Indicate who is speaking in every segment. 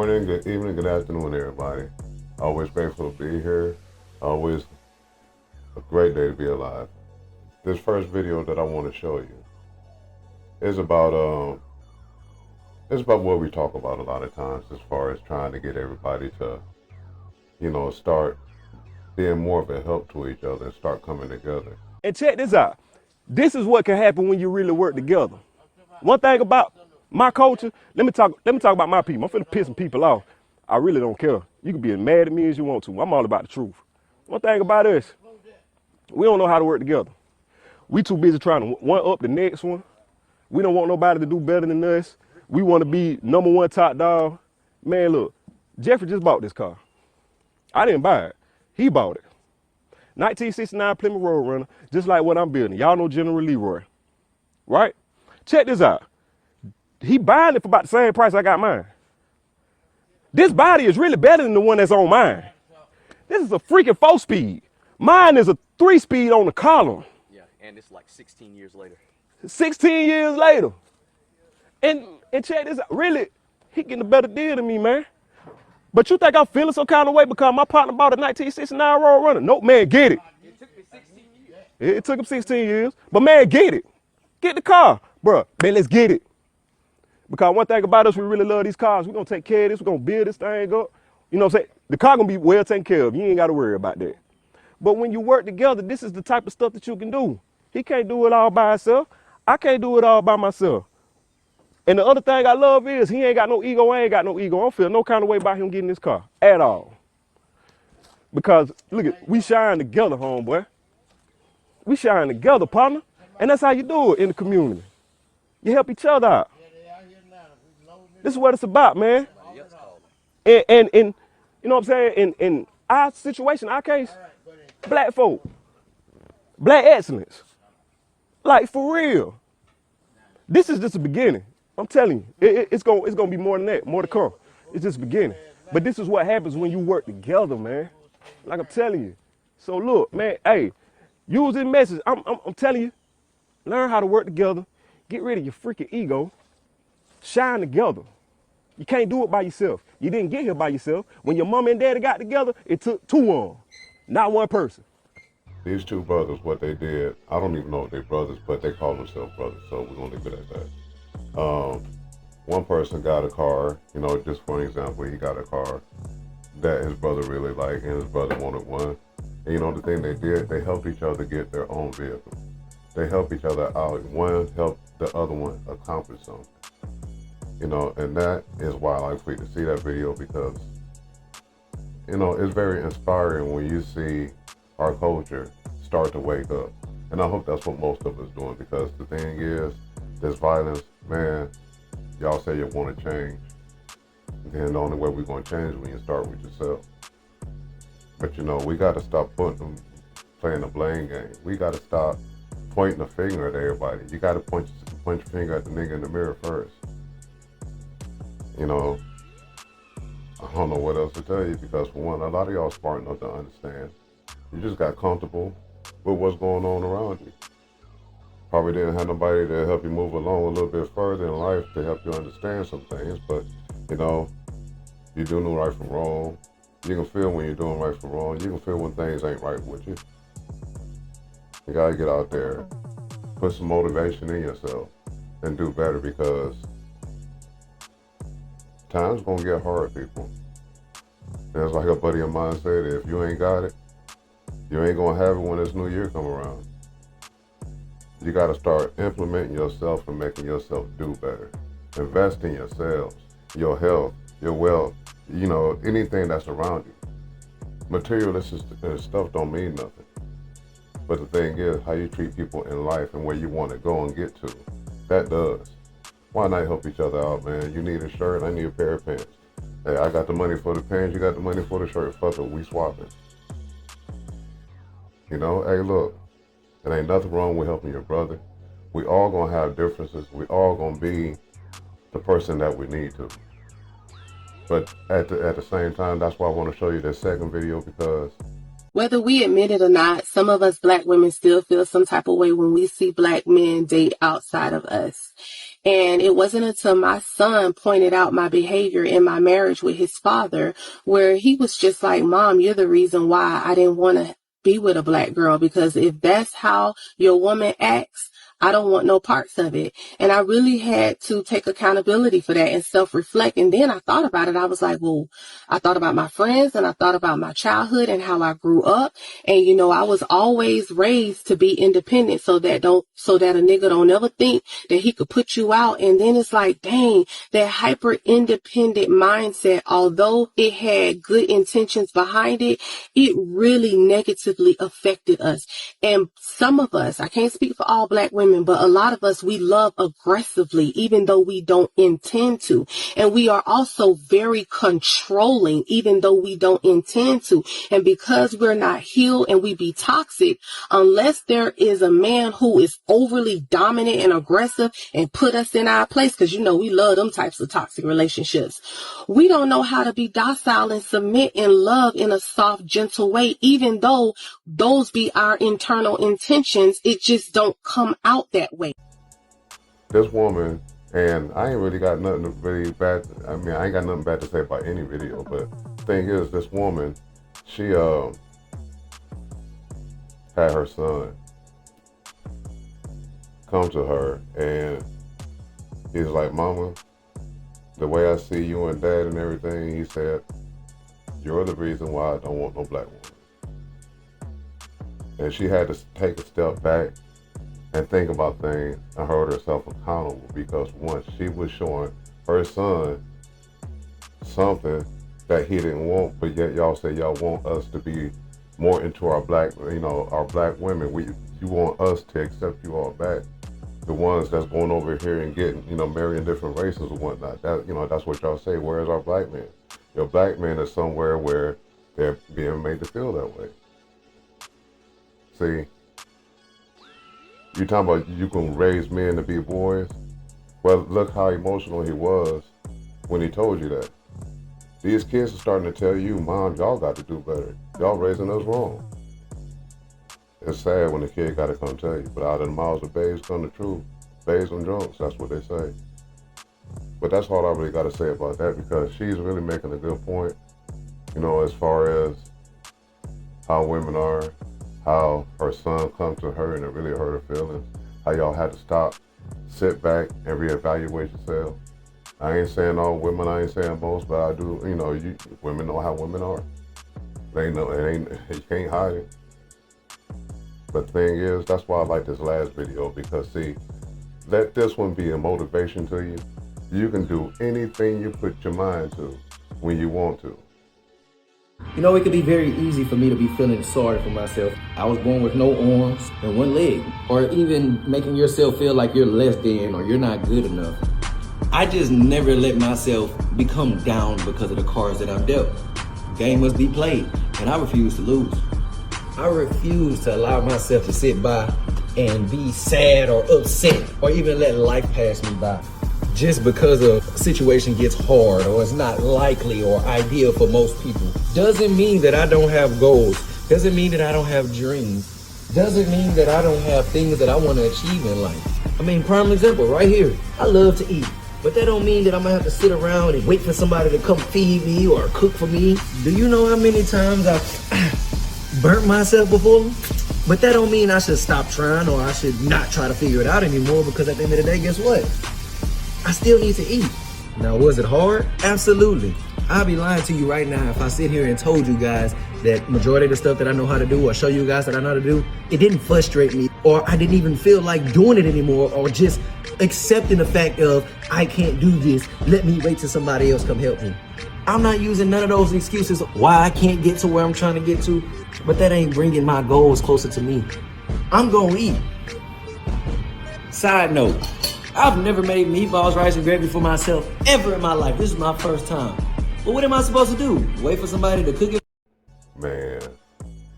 Speaker 1: morning, good evening, good afternoon, everybody. Always grateful to be here. Always a great day to be alive. This first video that I want to show you is about what we talk about a lot of times as far as trying to get everybody to, start being more of a help to each other and start coming together.
Speaker 2: And check this out. This is what can happen when you really work together. One thing about my culture, let me talk about my people. I'm finna piss some people off. I really don't care. You can be as mad at me as you want to. I'm all about the truth. One thing about us, we don't know how to work together. We too busy trying to one up the next one. We don't want nobody to do better than us. We want to be number one top dog. Man, look, Jeffrey just bought this car. I didn't buy it. He bought it. 1969 Plymouth Roadrunner, just like what I'm building. Y'all know General Leroy, right? Check this out. He buying it for about the same price I got mine. This body is really better than the one that's on mine. This is a freaking 4-speed. Mine is a 3-speed on the column.
Speaker 3: Yeah, and it's like 16 years later.
Speaker 2: 16 years later. And check this out. Really, he getting a better deal than me, man. But you think I'm feeling some kind of way because my partner bought a 1969 Roadrunner? Nope, man, get it.
Speaker 3: It took me 16 years.
Speaker 2: It took him 16 years. But man, get it. Get the car. Bruh, man, let's get it. Because one thing about us, we really love these cars. We're going to take care of this. We're going to build this thing up. You know what I'm saying? The car going to be well taken care of. You ain't got to worry about that. But when you work together, this is the type of stuff that you can do. He can't do it all by himself. I can't do it all by myself. And the other thing I love is he ain't got no ego. I ain't got no ego. I don't feel no kind of way about him getting this car at all. Because, look, we shine together, homeboy. We shine together, partner. And that's how you do it in the community. You help each other out. This is what it's about, man. And you know what I'm saying? In our situation, our case, black folk, black excellence. Like, for real. This is just the beginning. I'm telling you, it's gonna be more than that, more to come. It's just the beginning. But this is what happens when you work together, man. Like I'm telling you. So look, man, hey, use this message. I'm telling you, learn how to work together. Get rid of your freaking ego. Shine together. You can't do it by yourself. You didn't get here by yourself. When your mom and daddy got together, it took two of them, not one person.
Speaker 1: These two brothers, what they did, I don't even know if they're brothers, but they call themselves brothers, so we're going to leave it at that. One person got a car, just for an example, he got a car that his brother really liked, and his brother wanted one. And the thing they did, they helped each other get their own vehicle. They helped each other out. One helped the other one accomplish something. And that is why I like for you to see that video, because, it's very inspiring when you see our culture start to wake up. And I hope that's what most of us doing, because the thing is, this violence, man, y'all say you want to change. Then the only way we're going to change is when you start with yourself. But we got to stop playing the blame game. We got to stop pointing a finger at everybody. You got to point your finger at the nigga in the mirror first. I don't know what else to tell you, because for one, a lot of y'all smart enough to understand. You just got comfortable with what's going on around you. Probably didn't have nobody to help you move along a little bit further in life to help you understand some things, but you do know right from wrong. You can feel when you're doing right from wrong. You can feel when things ain't right with you. You gotta get out there, put some motivation in yourself, and do better, because time's gonna get hard, people. And it's like a buddy of mine said, if you ain't got it, you ain't gonna have it when this new year come around. You gotta start implementing yourself and making yourself do better. Invest in yourselves, your health, your wealth, anything that's around you. Materialistic stuff don't mean nothing. But the thing is, how you treat people in life and where you want to go and get to, that does. Why not help each other out, man? You need a shirt, I need a pair of pants. Hey, I got the money for the pants, you got the money for the shirt. Fuck it, we swapping. Hey, look, there ain't nothing wrong with helping your brother. We all gonna have differences. We all gonna be the person that we need to. But at the same time, that's why I want to show you this second video, because
Speaker 4: whether we admit it or not, some of us black women still feel some type of way when we see black men date outside of us. And it wasn't until my son pointed out my behavior in my marriage with his father, where he was just like, Mom, you're the reason why I didn't want to be with a black girl, because if that's how your woman acts, I don't want no parts of it. And I really had to take accountability for that and self-reflect. And then I thought about it. I was like, well, I thought about my friends and I thought about my childhood and how I grew up. And, you know, I was always raised to be independent so that a nigga don't ever think that he could put you out. And then it's like, dang, that hyper independent mindset, although it had good intentions behind it, it really negatively affected us. And some of us, I can't speak for all black women, but a lot of us, we love aggressively, even though we don't intend to. And we are also very controlling, even though we don't intend to. And because we're not healed and we be toxic, unless there is a man who is overly dominant and aggressive and put us in our place, because you know we love them types of toxic relationships, we don't know how to be docile and submit and love in a soft, gentle way. Even though those be our internal intentions, it just don't come out that way.
Speaker 1: This woman, and I ain't really got nothing really bad. I mean, I ain't got nothing bad to say about any video, but the thing is, this woman, she had her son come to her, and he's like, Mama, the way I see you and Dad and everything, he said, you're the reason why I don't want no black woman. And she had to take a step back and think about things and hold herself accountable, because once she was showing her son something that he didn't want, but yet y'all say y'all want us to be more into our black, our black women. You want us to accept you all back. The ones that's going over here and getting, marrying different races and whatnot. That's what y'all say. Where's our black man? Your black man is somewhere where they're being made to feel that way. See, you talking about you can raise men to be boys? Well, look how emotional he was when he told you that. These kids are starting to tell you, Mom, y'all got to do better. Y'all raising us wrong. It's sad when the kid got to come tell you, but out of the mouths of babes come the truth. Babes and drunks, that's what they say. But that's all I really got to say about that, because she's really making a good point, as far as how women are, how her son come to her and it really hurt her feelings, how y'all had to stop, sit back, and reevaluate yourself. I ain't saying all women, I ain't saying most, but I do, women know how women are. They know, you can't hide it. But the thing is, that's why I like this last video, because see, let this one be a motivation to you. You can do anything you put your mind to when you want to.
Speaker 5: It could be very easy for me to be feeling sorry for myself. I was born with no arms and one leg, or even making yourself feel like you're less than or you're not good enough. I just never let myself become down because of the cards that I'm dealt. The game must be played, and I refuse to lose. I refuse to allow myself to sit by and be sad or upset or even let life pass me by. Just because a situation gets hard or it's not likely or ideal for most people doesn't mean that I don't have goals, doesn't mean that I don't have dreams, doesn't mean that I don't have things that I want to achieve in life. I mean, prime example right here, I love to eat, but that don't mean that I'm gonna have to sit around and wait for somebody to come feed me or cook for me. Do you know how many times I've burnt myself before? But that don't mean I should stop trying or I should not try to figure it out anymore, because at the end of the day, guess what? I still need to eat. Now, was it hard? Absolutely. I'll be lying to you right now if I sit here and told you guys that majority of the stuff that I know how to do or show you guys that I know how to do, it didn't frustrate me, or I didn't even feel like doing it anymore, or just accepting the fact of I can't do this, let me wait till somebody else come help me. I'm not using none of those excuses why I can't get to where I'm trying to get to, but that ain't bringing my goals closer to me. I'm gonna eat. Side note, I've never made meatballs, rice, and gravy for myself ever in my life. This is my first time. But what am I supposed to do? Wait for somebody to cook it?
Speaker 1: Man,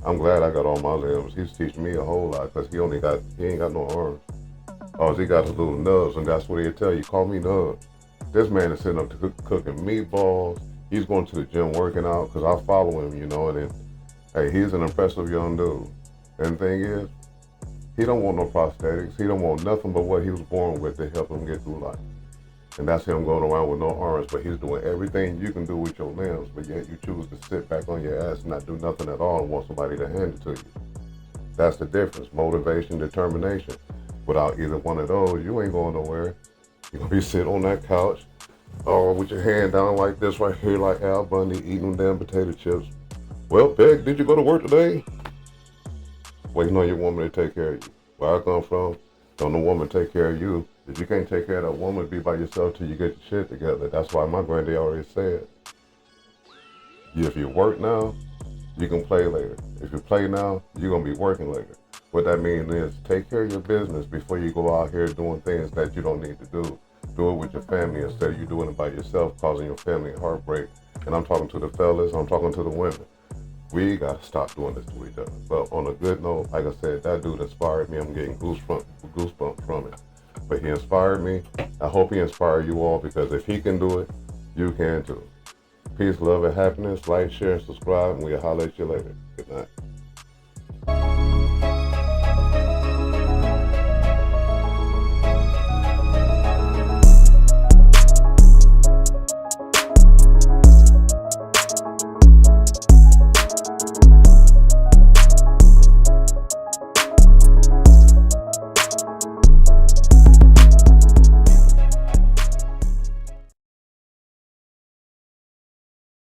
Speaker 1: I'm glad I got all my limbs. He's teaching me a whole lot, because he ain't got no arms. All he got is little nubs, and that's what he'll tell you. Call me Nub. This man is sitting up to cooking meatballs. He's going to the gym working out, because I follow him, and then, hey, he's an impressive young dude. And the thing is, He don't want no prosthetics. He don't want nothing but what he was born with to help him get through life. And that's him going around with no arms, but he's doing everything you can do with your limbs, but yet you choose to sit back on your ass and not do nothing at all and want somebody to hand it to you. That's the difference. Motivation, determination. Without either one of those, you ain't going nowhere. You're going to be sitting on that couch, or with your hand down like this right here, like Al Bundy, eating them damn potato chips. Well, Peg, did you go to work today? Waiting on your woman to take care of you. Where I come from, don't no woman take care of you. If you can't take care of that woman, be by yourself till you get your shit together. That's why my granddad already said, if you work now, you can play later. If you play now, you're going to be working later. What that means is take care of your business before you go out here doing things that you don't need to do. Do it with your family instead of you doing it by yourself, causing your family heartbreak. And I'm talking to the fellas, I'm talking to the women. We got to stop doing this to each other. But on a good note, like I said, that dude inspired me. I'm getting goosebumps from it. But he inspired me. I hope he inspired you all, because if he can do it, you can too. Peace, love, and happiness. Like, share, and subscribe, and we'll holler at you later. Good night.